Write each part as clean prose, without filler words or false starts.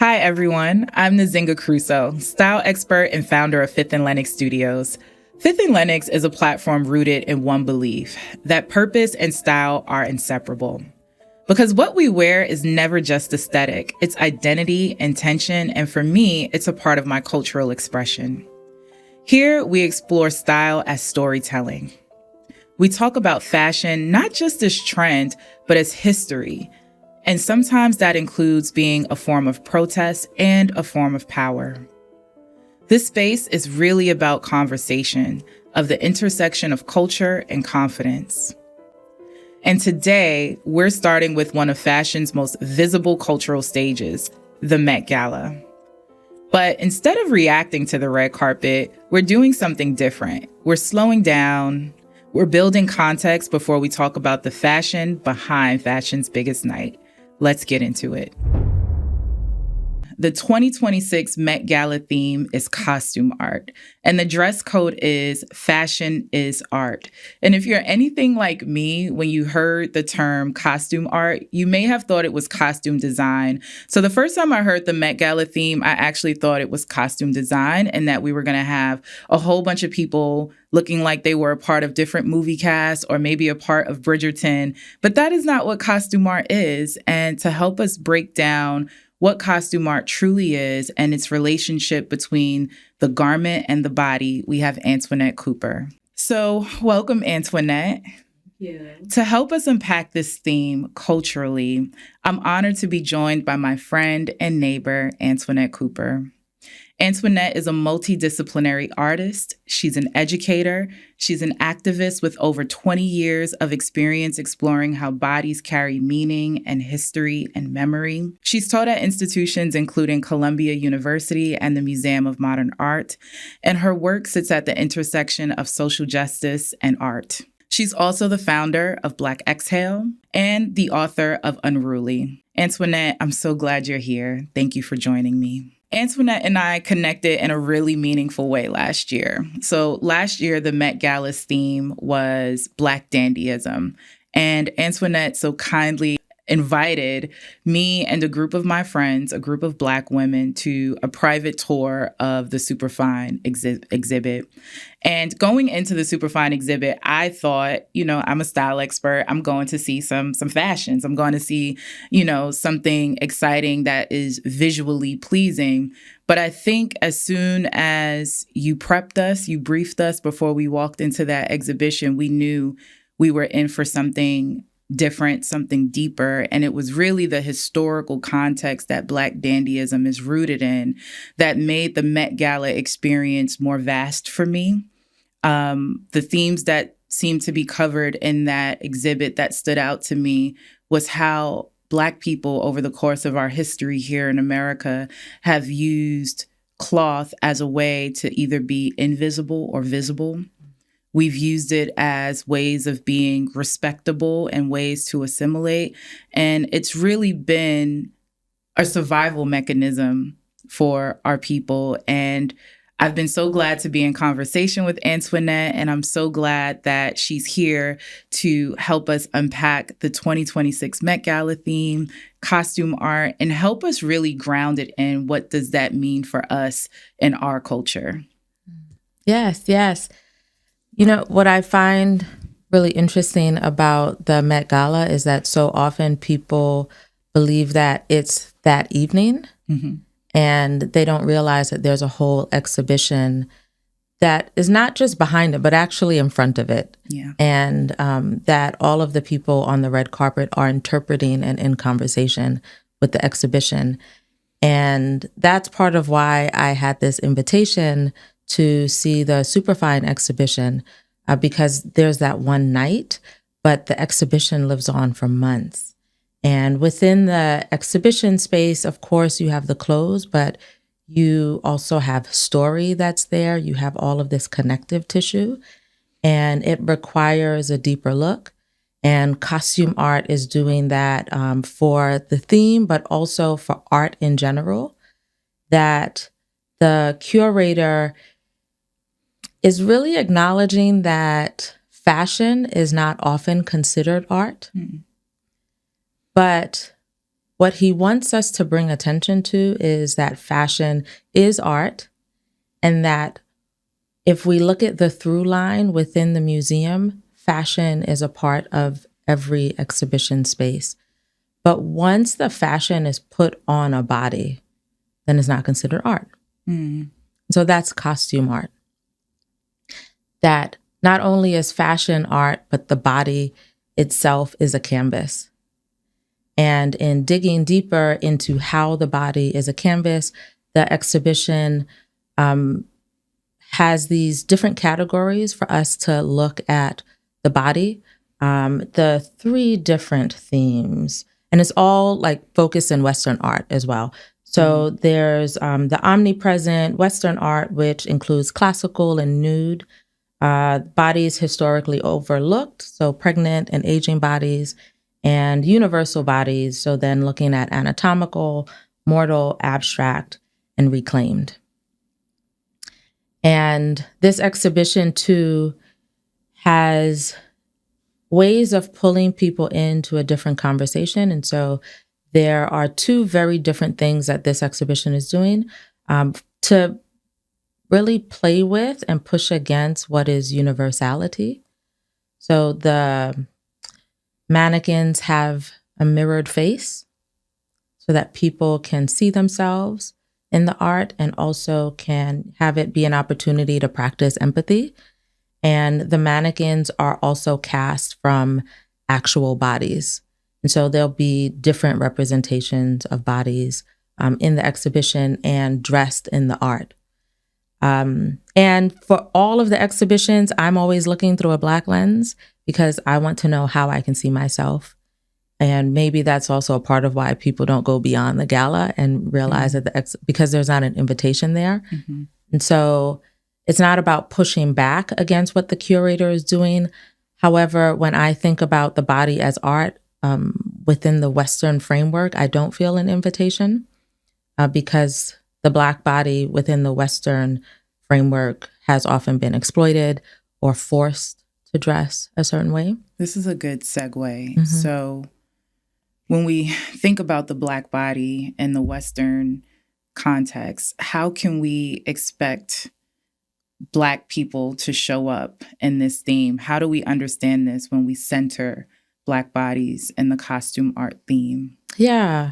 Hi, everyone. I'm Nzinga Crusoe, style expert and founder of Fifth and Lennox Studios. Fifth and Lennox is a platform rooted in one belief, that purpose and style are inseparable. Because what we wear is never just aesthetic, it's identity, intention, and for me, it's a part of my cultural expression. Here, we explore style as storytelling. We talk about fashion not just as trend, but as history. And sometimes that includes being a form of protest and a form of power. This space is really about conversation of the intersection of culture and confidence. And today, we're starting with one of fashion's most visible cultural stages, the Met Gala. But instead of reacting to the red carpet, we're doing something different. We're slowing down. We're building context before we talk about the fashion behind fashion's biggest night. Let's get into it. The 2026 Met Gala theme is costume art, and the dress code is fashion is art. And if you're anything like me, when you heard the term costume art, you may have thought it was costume design. So the first time I heard the Met Gala theme, I actually thought it was costume design and that we were going to have a whole bunch of people looking like they were a part of different movie casts or maybe a part of Bridgerton. But that is not what costume art is. And to help us break down what costume art truly is and its relationship between the garment and the body, we have Antoinette Cooper. So welcome, Antoinette. Yeah. To help us unpack this theme culturally, I'm honored to be joined by my friend and neighbor, Antoinette Cooper. Antoinette is a multidisciplinary artist. She's an educator. She's an activist with over 20 years of experience exploring how bodies carry meaning and history and memory. She's taught at institutions including Columbia University and the Museum of Modern Art, and her work sits at the intersection of social justice and art. She's also the founder of Black Exhale and the author of Unruly. Antoinette, I'm so glad you're here. Thank you for joining me. Antoinette and I connected in a really meaningful way last year. So last year, the Met Gala's theme was Black Dandyism. And Antoinette so kindly invited me and a group of my friends, a group of Black women, to a private tour of the Superfine exhibit. And going into the Superfine exhibit, I thought, I'm a style expert. I'm going to see some fashions. I'm going to see, something exciting that is visually pleasing. But I think as soon as you prepped us, you briefed us before we walked into that exhibition, we knew we were in for something different, something deeper. And it was really the historical context that Black dandyism is rooted in that made the Met Gala experience more vast for me. The themes that seemed to be covered in that exhibit that stood out to me was how Black people over the course of our history here in America have used cloth as a way to either be invisible or visible. We've used it as ways of being respectable and ways to assimilate. And it's really been a survival mechanism for our people. And I've been so glad to be in conversation with Antoinette, and I'm so glad that she's here to help us unpack the 2026 Met Gala theme, costume art, and help us really ground it in what does that mean for us in our culture. Yes. What I find really interesting about the Met Gala is that so often people believe that it's that evening. Mm-hmm. And they don't realize that there's a whole exhibition that is not just behind it, but actually in front of it. Yeah. And that all of the people on the red carpet are interpreting and in conversation with the exhibition. And that's part of why I had this invitation to see the Superfine exhibition, because there's that one night, but the exhibition lives on for months. And within the exhibition space, of course, you have the clothes, but you also have story that's there. You have all of this connective tissue, and it requires a deeper look. And costume art is doing that for the theme, but also for art in general, that the curator is really acknowledging that fashion is not often considered art. Mm. But what he wants us to bring attention to is that fashion is art, and that if we look at the through line within the museum, fashion is a part of every exhibition space. But once the fashion is put on a body, then it's not considered art. So that's costume art. That not only is fashion art, but the body itself is a canvas. And in digging deeper into how the body is a canvas, the exhibition has these different categories for us to look at the body. The 3 different themes, and it's all like focused in Western art as well. So there's the omnipresent Western art, which includes classical and nude, bodies historically overlooked, so pregnant and aging bodies, and universal bodies, so then looking at anatomical, mortal, abstract, and reclaimed. And this exhibition, too, has ways of pulling people into a different conversation. And so there are 2 very different things that this exhibition is doing to really play with and push against what is universality. So the mannequins have a mirrored face so that people can see themselves in the art and also can have it be an opportunity to practice empathy. And the mannequins are also cast from actual bodies. And so there'll be different representations of bodies in the exhibition and dressed in the art. And for all of the exhibitions, I'm always looking through a Black lens because I want to know how I can see myself. And maybe that's also a part of why people don't go beyond the gala and realize that because there's not an invitation there. And so it's not about pushing back against what the curator is doing. However, when I think about the body as art within the Western framework, I don't feel an invitation because the Black body within the Western framework has often been exploited or forced to dress a certain way. This is a good segue. So when we think about the Black body in the Western context, how can we expect Black people to show up in this theme? How do we understand this when we center Black bodies in the costume art theme? Yeah.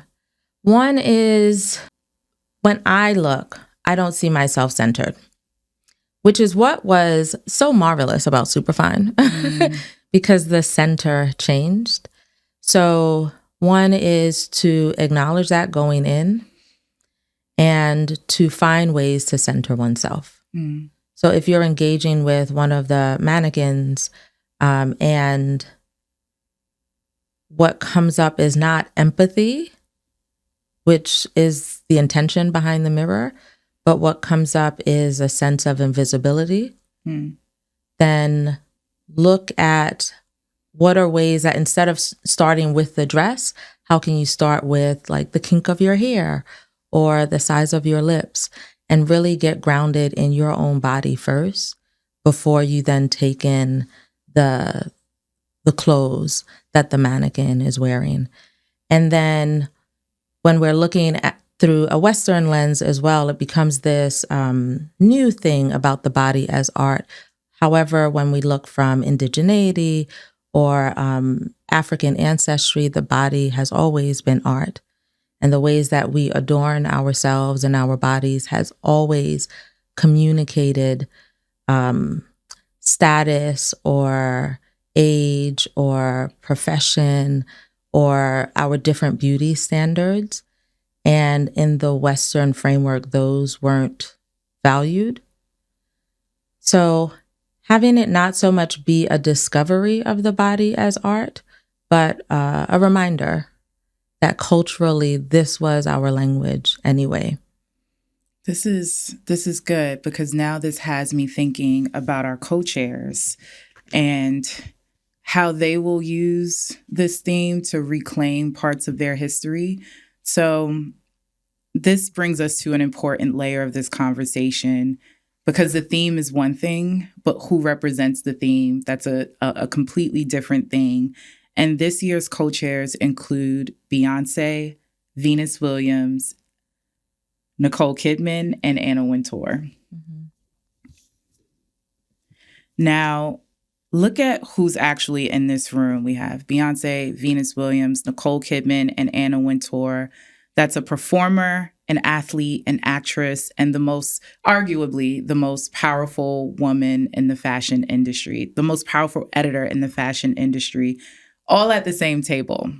One is when I look, I don't see myself centered, which is what was so marvelous about Superfine because the center changed. So one is to acknowledge that going in and to find ways to center oneself. So if you're engaging with one of the mannequins and what comes up is not empathy, which is the intention behind the mirror, but what comes up is a sense of invisibility, then look at what are ways that instead of starting with the dress, how can you start with like the kink of your hair or the size of your lips and really get grounded in your own body first before you then take in the clothes that the mannequin is wearing. And then when we're looking at through a Western lens as well, it becomes this new thing about the body as art. However, when we look from indigeneity or African ancestry, the body has always been art. And the ways that we adorn ourselves and our bodies has always communicated status or age or profession or our different beauty standards. And in the Western framework, those weren't valued. So having it not so much be a discovery of the body as art, but a reminder that culturally this was our language anyway. This is good because now this has me thinking about our co-chairs and how they will use this theme to reclaim parts of their history. So this brings us to an important layer of this conversation because the theme is one thing, but who represents the theme, that's a completely different thing. And this year's co-chairs include Beyonce, Venus Williams, Nicole Kidman, and Anna Wintour. Mm-hmm. Now, look at who's actually in this room. We have Beyonce, Venus Williams, Nicole Kidman, and Anna Wintour. That's a performer, an athlete, an actress, and arguably the most powerful woman in the fashion industry, the most powerful editor in the fashion industry, all at the same table.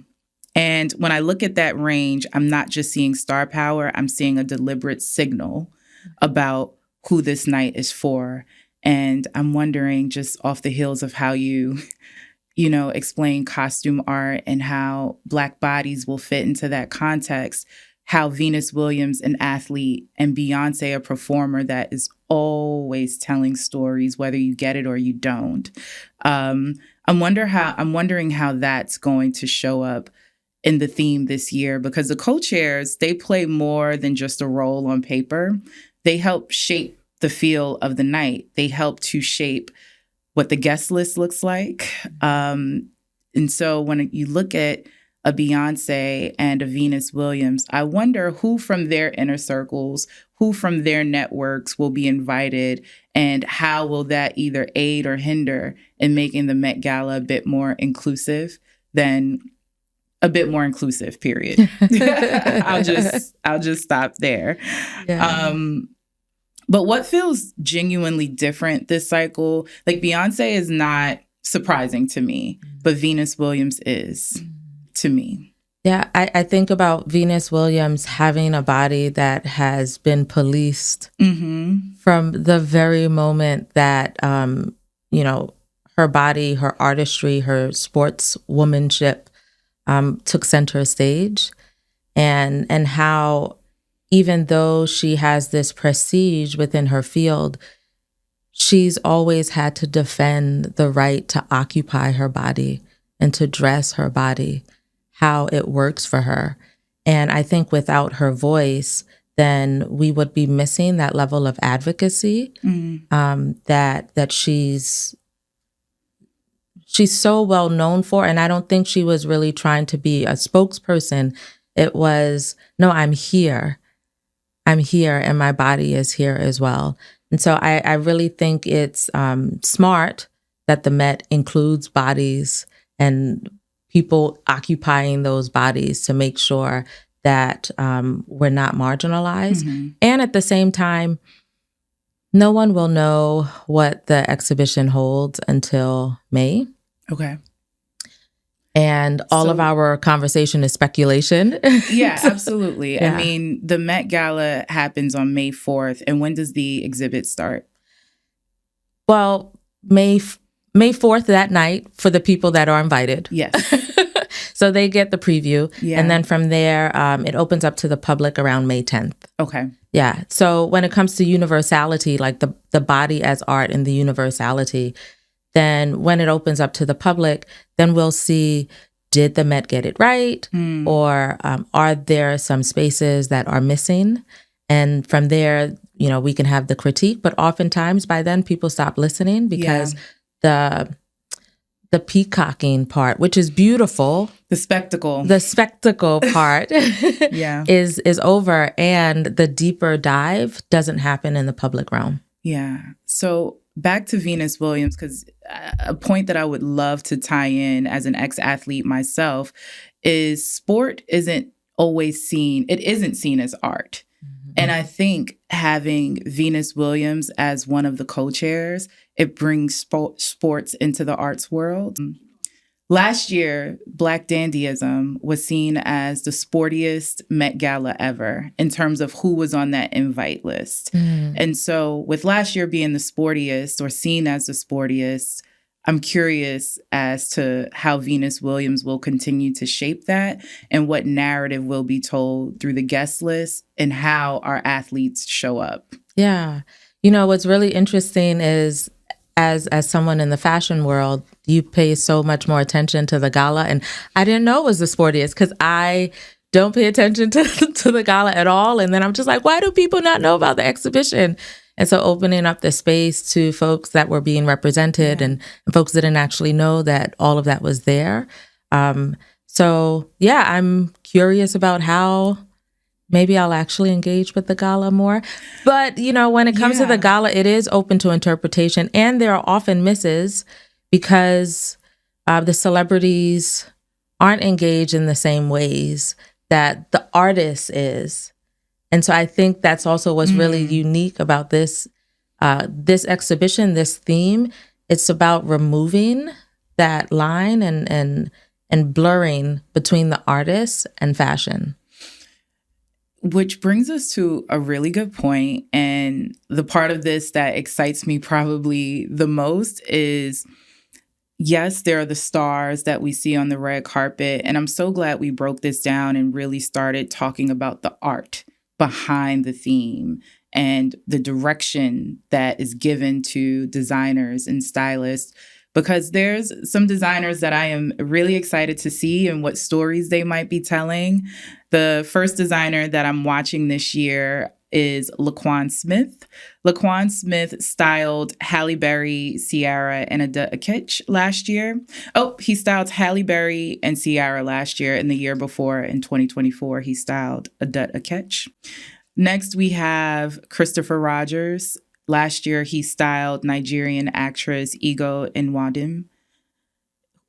And when I look at that range, I'm not just seeing star power, I'm seeing a deliberate signal about who this night is for. And I'm wondering, just off the heels of how you explain costume art and how Black bodies will fit into that context, how Venus Williams, an athlete, and Beyonce, a performer that is always telling stories, whether you get it or you don't. I'm wondering how that's going to show up in the theme this year, because the co-chairs, they play more than just a role on paper. They help shape the feel of the night. They help to shape what the guest list looks like. And so when you look at a Beyonce and a Venus Williams, I wonder who from their inner circles, who from their networks will be invited, and how will that either aid or hinder in making the Met Gala a bit more inclusive, period. I'll just stop there. Yeah. But what feels genuinely different this cycle, like Beyonce is not surprising to me, but Venus Williams is to me. Yeah, I think about Venus Williams having a body that has been policed from the very moment that, her body, her artistry, her sportswomanship took center stage, and how even though she has this prestige within her field, she's always had to defend the right to occupy her body and to dress her body how it works for her. And I think without her voice, then we would be missing that level of advocacy that she's so well known for. And I don't think she was really trying to be a spokesperson. It was, no, I'm here, and my body is here as well. And so I really think it's smart that the Met includes bodies and people occupying those bodies to make sure that we're not marginalized. And at the same time, no one will know what the exhibition holds until May. Okay. And all of our conversation is speculation. Yeah, absolutely. Yeah. I mean, the Met Gala happens on May 4th. And when does the exhibit start? Well, May 4th that night for the people that are invited. Yes. So they get the preview. Yeah. And then from there, it opens up to the public around May 10th. Okay. Yeah. So when it comes to universality, like the body as art and the universality, then when it opens up to the public, then we'll see, did the Met get it right? Or are there some spaces that are missing? And from there, we can have the critique. But oftentimes by then people stop listening because the peacocking part, which is beautiful. The spectacle part is over, and the deeper dive doesn't happen in the public realm. Yeah. So back to Venus Williams, because a point that I would love to tie in as an ex-athlete myself is sport isn't seen as art. And I think having Venus Williams as one of the co-chairs, it brings sports into the arts world. Last year, Black Dandyism was seen as the sportiest Met Gala ever in terms of who was on that invite list. And so with last year being the sportiest or seen as the sportiest, I'm curious as to how Venus Williams will continue to shape that and what narrative will be told through the guest list and how our athletes show up. Yeah. What's really interesting is as someone in the fashion world, you pay so much more attention to the gala. And I didn't know it was the sportiest because I don't pay attention to the gala at all. And then I'm just like, why do people not know about the exhibition? And so opening up the space to folks that were being represented and folks didn't actually know that all of that was there. So yeah, I'm curious about how maybe I'll actually engage with the gala more. But, when it comes to the gala, it is open to interpretation. And there are often misses because the celebrities aren't engaged in the same ways that the artist is. And so I think that's also what's really unique about this exhibition, this theme. It's about removing that line and blurring between the artist and fashion. Which brings us to a really good point. And the part of this that excites me probably the most is, yes, there are the stars that we see on the red carpet. And I'm so glad we broke this down and really started talking about the art behind the theme and the direction that is given to designers and stylists. Because there's some designers that I am really excited to see and what stories they might be telling. The first designer that I'm watching this year is Laquan Smith. Laquan Smith styled Halle Berry, Ciara, and Adut Akich last year. Oh, he styled Halle Berry and Ciara last year, and the year before, in 2024, he styled Adut Akich. Next, we have Christopher Rogers. Last year, he styled Nigerian actress Ego Nwadim,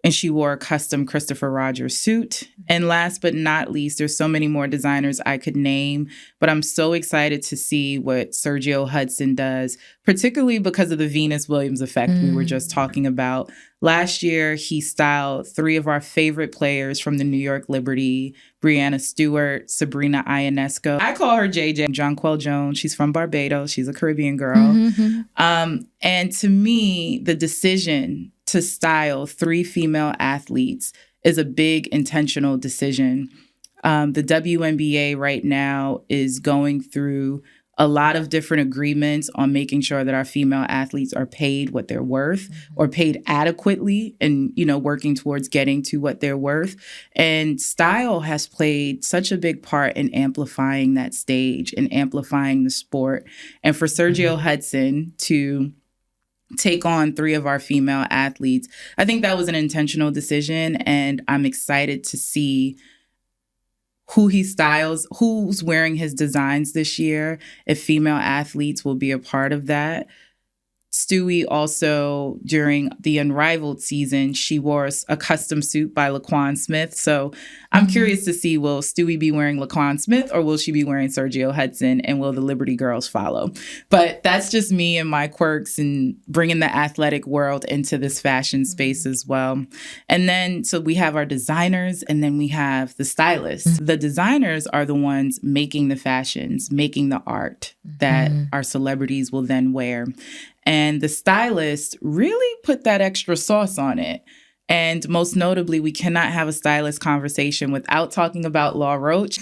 and she wore a custom Christopher Rogers suit. And last but not least, there's so many more designers I could name, but I'm so excited to see what Sergio Hudson does, particularly because of the Venus Williams effect we were just talking about. Last year, he styled 3 of our favorite players from the New York Liberty, Brianna Stewart, Sabrina Ionesco. I call her JJ, Jonquel Jones. She's from Barbados. She's a Caribbean girl. And to me, the decision to style 3 female athletes is a big intentional decision. The WNBA right now is going through a lot of different agreements on making sure that our female athletes are paid what they're worth or paid adequately and, working towards getting to what they're worth. And style has played such a big part in amplifying that stage and amplifying the sport. And for Sergio Hudson to take on 3 of our female athletes, I think that was an intentional decision. And I'm excited to see who he styles, who's wearing his designs this year, if female athletes will be a part of that. Stewie also, during the Unrivaled season, she wore a custom suit by Laquan Smith. So I'm curious to see, will Stewie be wearing Laquan Smith or will she be wearing Sergio Hudson, and will the Liberty girls follow? But that's just me and my quirks and bringing the athletic world into this fashion space as well. And then, so we have our designers and then we have the stylists. The designers are the ones making the fashions, making the art that our celebrities will then wear. And the stylists really put that extra sauce on it. And most notably, we cannot have a stylist conversation without talking about Law Roach.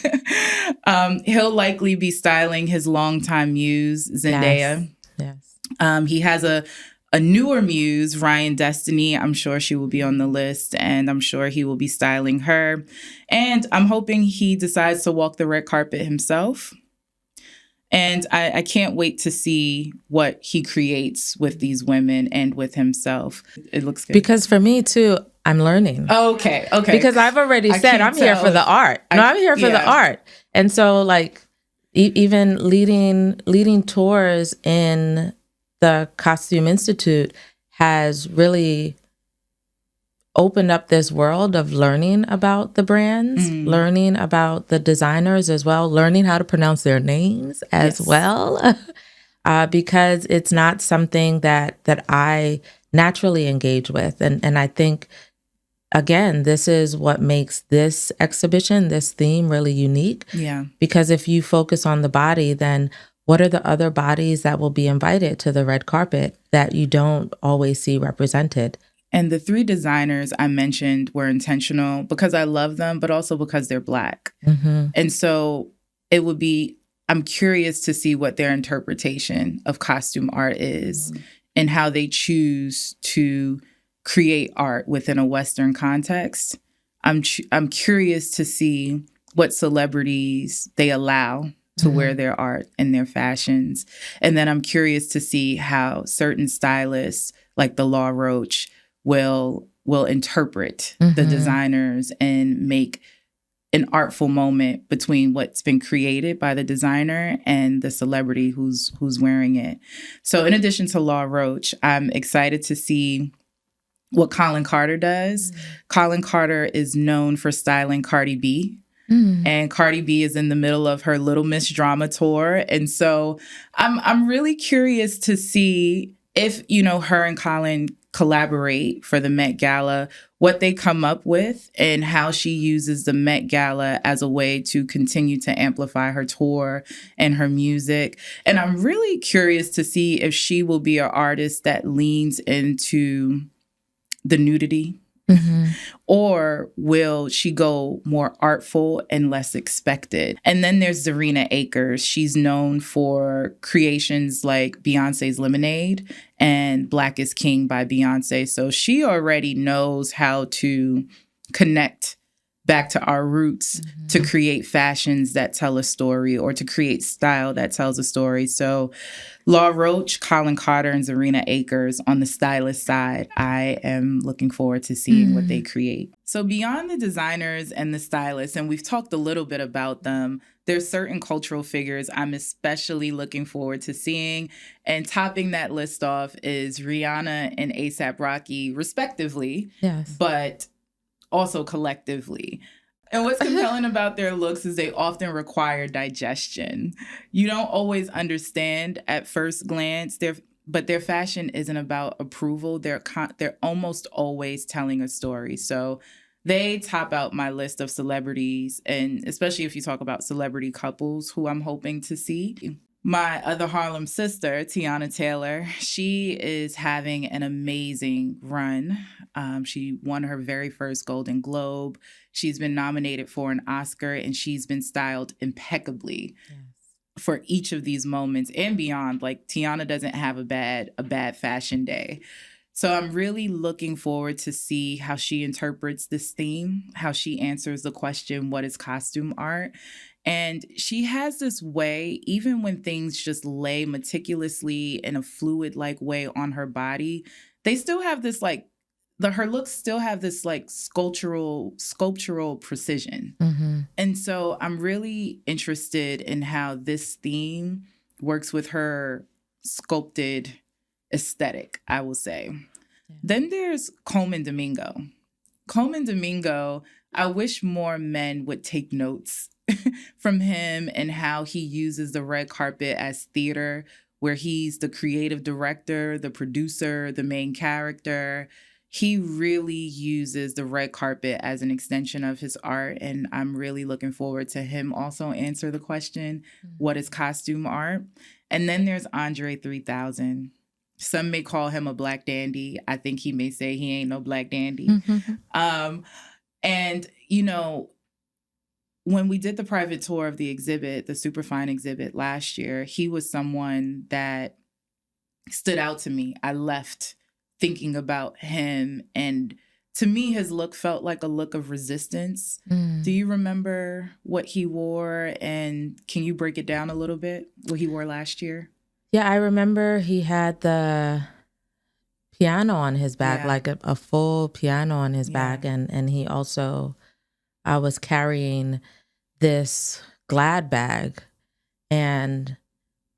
He'll likely be styling his longtime muse, Zendaya. Yes. He has a newer muse, Ryan Destiny. I'm sure she will be on the list, and I'm sure he will be styling her. And I'm hoping he decides to walk the red carpet himself. And I can't wait to see what he creates with these women and with himself. It looks good. Because for me, too, I'm learning. Okay. Because I've already said I'm here for the art. I'm here for the art. And so, like, even leading tours in the Costume Institute has really opened up this world of learning about the brands, learning about the designers as well, learning how to pronounce their names as well, because it's not something that I naturally engage with. And I think, again, this is what makes this exhibition, this theme, really unique. Yeah. Because if you focus on the body, then what are the other bodies that will be invited to the red carpet that you don't always see represented? And the 3 designers I mentioned were intentional because I love them, but also because they're Black. And so I'm curious to see what their interpretation of costume art is and how they choose to create art within a Western context. I'm curious to see what celebrities they allow to wear their art and their fashions. And then I'm curious to see how certain stylists like the Law Roach will will interpret the designers and make an artful moment between what's been created by the designer and the celebrity who's wearing it. So in addition to Law Roach, I'm excited to see what Colin Carter does. Colin Carter is known for styling Cardi B. And Cardi B is in the middle of her Little Miss Drama tour. And so I'm really curious to see if, her and Colin collaborate for the Met Gala, what they come up with and how she uses the Met Gala as a way to continue to amplify her tour and her music. And I'm really curious to see if she will be an artist that leans into the nudity. Or will she go more artful and less expected? And then there's Zarina Akers. She's known for creations like Beyonce's Lemonade and Black is King by Beyonce. So she already knows how to connect back to our roots to create fashions that tell a story or to create style that tells a story. So Law Roach, Colin Carter, and Zarina Akers on the stylist side, I am looking forward to seeing what they create. So beyond the designers and the stylists, and we've talked a little bit about them, there's certain cultural figures I'm especially looking forward to seeing. And topping that list off is Rihanna and A$AP Rocky, respectively. Yes. But also collectively. And what's compelling about their looks is they often require digestion. You don't always understand at first glance, but their fashion isn't about approval. They're almost always telling a story. So they top out my list of celebrities, and especially if you talk about celebrity couples who I'm hoping to see. My other Harlem sister, Tiana Taylor, she is having an amazing run. She won her very first Golden Globe. She's been nominated for an Oscar, and she's been styled impeccably for each of these moments and beyond. Like, Tiana doesn't have a bad fashion day. So I'm really looking forward to see how she interprets this theme, how she answers the question, what is costume art? And she has this way, even when things just lay meticulously in a fluid-like way on her body, they still have this her looks still have this sculptural precision. And so I'm really interested in how this theme works with her sculpted aesthetic, I will say. Yeah. Then there's Coleman Domingo. Coleman Domingo, I wish more men would take notes from him and how he uses the red carpet as theater, where he's the creative director, the producer, the main character. He really uses the red carpet as an extension of his art, and I'm really looking forward to him also answer the question, what is costume art? And then there's Andre 3000. Some may call him a black dandy. I think he may say he ain't no black dandy. And, when we did the private tour of the exhibit, the Superfine exhibit last year, he was someone that stood out to me. I left thinking about him, and to me, his look felt like a look of resistance. Do you remember what he wore, and can you break it down a little bit, what he wore last year? Yeah, I remember he had the piano on his back, like a full piano on his back, and he also was carrying this Glad bag, and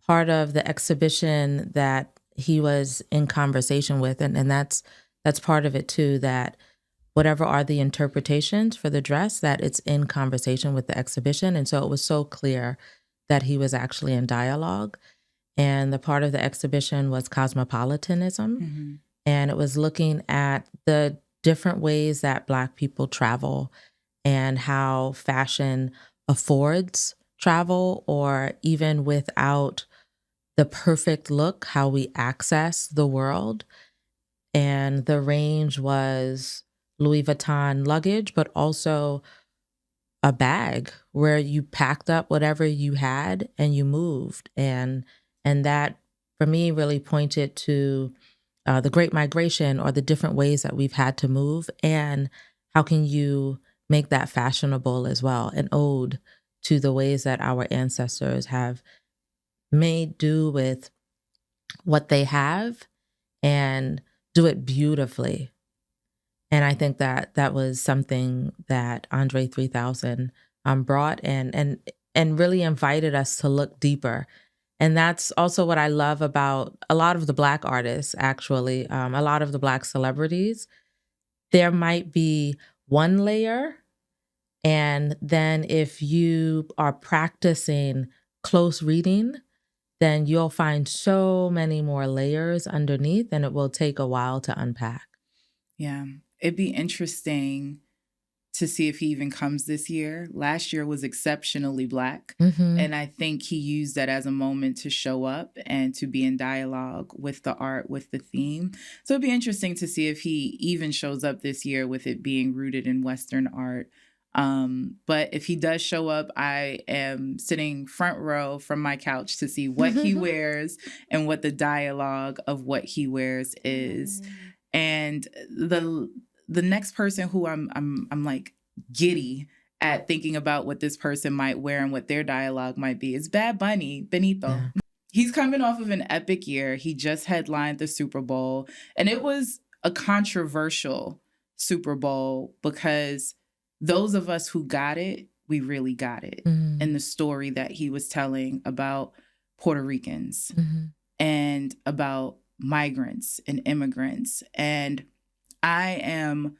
part of the exhibition that he was in conversation with, and that's part of it too, that whatever are the interpretations for the dress, that it's in conversation with the exhibition. And so it was so clear that he was actually in dialogue. And the part of the exhibition was cosmopolitanism. And it was looking at the different ways that Black people travel and how fashion affords travel, or even without the perfect look, how we access the world. And the range was Louis Vuitton luggage, but also a bag where you packed up whatever you had and you moved. And that, for me, really pointed to the Great Migration, or the different ways that we've had to move, and how can you make that fashionable as well, an ode to the ways that our ancestors have made do with what they have and do it beautifully. And I think that that was something that Andre 3000 brought and really invited us to look deeper. And that's also what I love about a lot of the Black artists, actually, a lot of the Black celebrities. There might be one layer. And then if you are practicing close reading, then you'll find so many more layers underneath, and it will take a while to unpack. Yeah. It'd be interesting to see if he even comes this year. Last year was exceptionally Black. And I think he used that as a moment to show up and to be in dialogue with the art, with the theme. So it'd be interesting to see if he even shows up this year with it being rooted in Western art. But if he does show up, I am sitting front row from my couch to see what he wears and what the dialogue of what he wears is. And the next person who I'm like giddy at thinking about what this person might wear and what their dialogue might be is Bad Bunny, Benito. Yeah. He's coming off of an epic year. He just headlined the Super Bowl, and it was a controversial Super Bowl because those of us who got it, we really got it. And the story that he was telling about Puerto Ricans and about migrants and immigrants. And I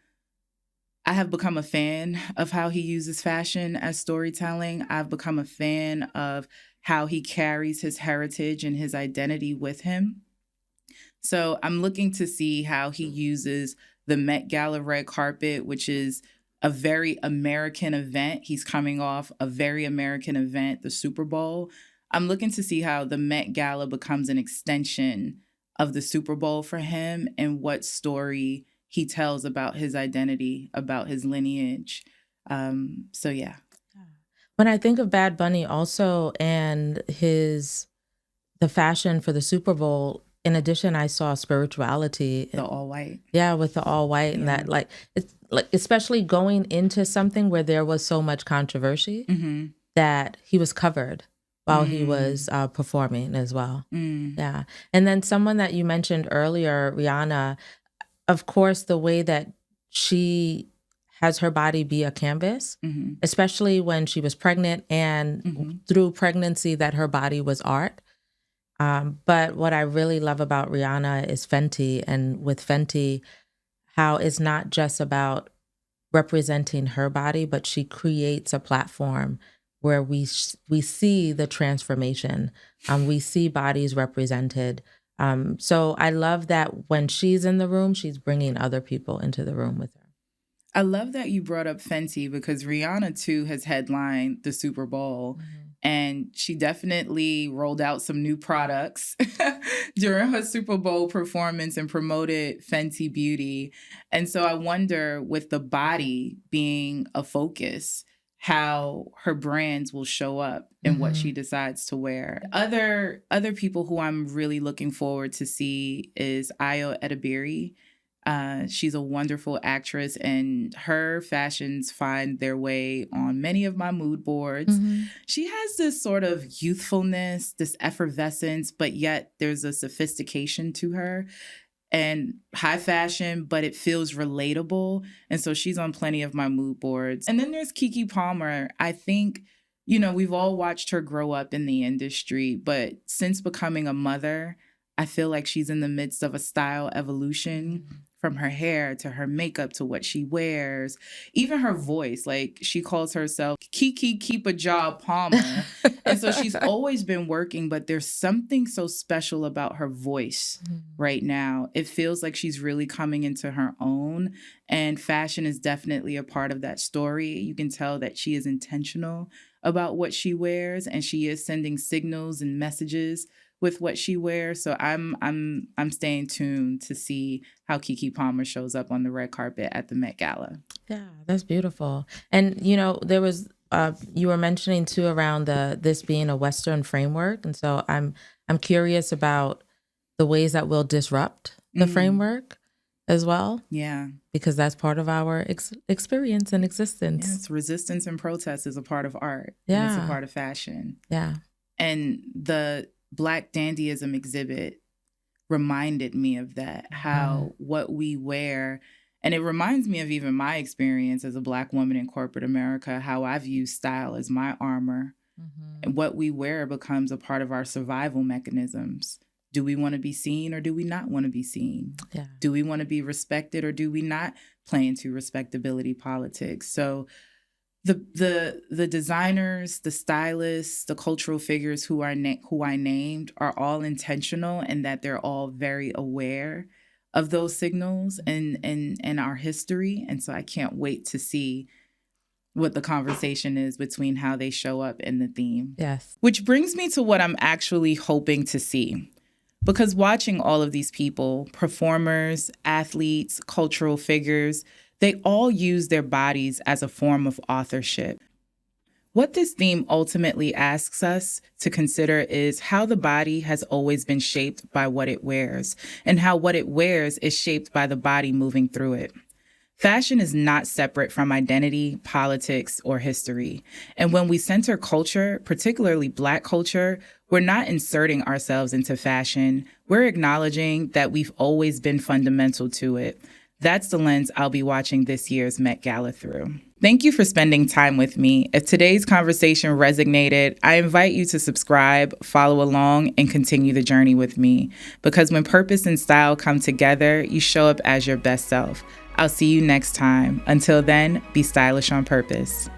have become a fan of how he uses fashion as storytelling. I've become a fan of how he carries his heritage and his identity with him. So I'm looking to see how he uses the Met Gala red carpet, which is a very American event. He's coming off a very American event, the Super Bowl. I'm looking to see how the Met Gala becomes an extension of the Super Bowl for him and what story he tells about his identity, about his lineage. So yeah. When I think of Bad Bunny also and the fashion for the Super Bowl, in addition, I saw spirituality. The all white. Yeah, with the all white. And that it's like, especially going into something where there was so much controversy that he was covered while he was performing as well. Yeah. And then someone that you mentioned earlier, Rihanna, of course, the way that she has her body be a canvas, especially when she was pregnant and through pregnancy, that her body was art. But what I really love about Rihanna is Fenty, and with Fenty, how it's not just about representing her body, but she creates a platform where we see the transformation. We see bodies represented. So I love that when she's in the room, she's bringing other people into the room with her. I love that you brought up Fenty because Rihanna, too, has headlined the Super Bowl. And she definitely rolled out some new products during her Super Bowl performance and promoted Fenty Beauty. And so I wonder, with the body being a focus, how her brands will show up and what she decides to wear. Other people who I'm really looking forward to see is Ayo Edebiri. She's a wonderful actress, and her fashions find their way on many of my mood boards. She has this sort of youthfulness, this effervescence, but yet there's a sophistication to her and high fashion, but it feels relatable. And so she's on plenty of my mood boards. And then there's Keke Palmer. I think, we've all watched her grow up in the industry, but since becoming a mother, I feel like she's in the midst of a style evolution. From her hair to her makeup to what she wears, even her voice. Like, she calls herself Keke Keep a Job Palmer. And so she's always been working, but there's something so special about her voice right now. It feels like she's really coming into her own, and fashion is definitely a part of that story. You can tell that she is intentional about what she wears, and she is sending signals and messages with what she wears. So I'm staying tuned to see how Keke Palmer shows up on the red carpet at the Met Gala. Yeah, that's beautiful. And there was you were mentioning too around this being a Western framework, and so I'm curious about the ways that we'll disrupt the framework as well. Yeah, because that's part of our experience and existence. Yes, resistance and protest is a part of art. Yeah, and it's a part of fashion. Yeah, and the Black Dandyism exhibit reminded me of that, how what we wear And it reminds me of even my experience as a Black woman in corporate America, how I've used style as my armor. And what we wear becomes a part of our survival mechanisms. Do we want to be seen or do we not want to be seen? Yeah. Do we want to be respected or do we not play into respectability politics? So the designers, the stylists, the cultural figures who I named are all intentional, and that they're all very aware of those signals and our history. And so I can't wait to see what the conversation is between how they show up in the theme. Yes. Which brings me to what I'm actually hoping to see. Because watching all of these people, performers, athletes, cultural figures, they all use their bodies as a form of authorship. What this theme ultimately asks us to consider is how the body has always been shaped by what it wears, and how what it wears is shaped by the body moving through it. Fashion is not separate from identity, politics, or history. And when we center culture, particularly Black culture, we're not inserting ourselves into fashion. We're acknowledging that we've always been fundamental to it. That's the lens I'll be watching this year's Met Gala through. Thank you for spending time with me. If today's conversation resonated, I invite you to subscribe, follow along, and continue the journey with me. Because when purpose and style come together, you show up as your best self. I'll see you next time. Until then, be stylish on purpose.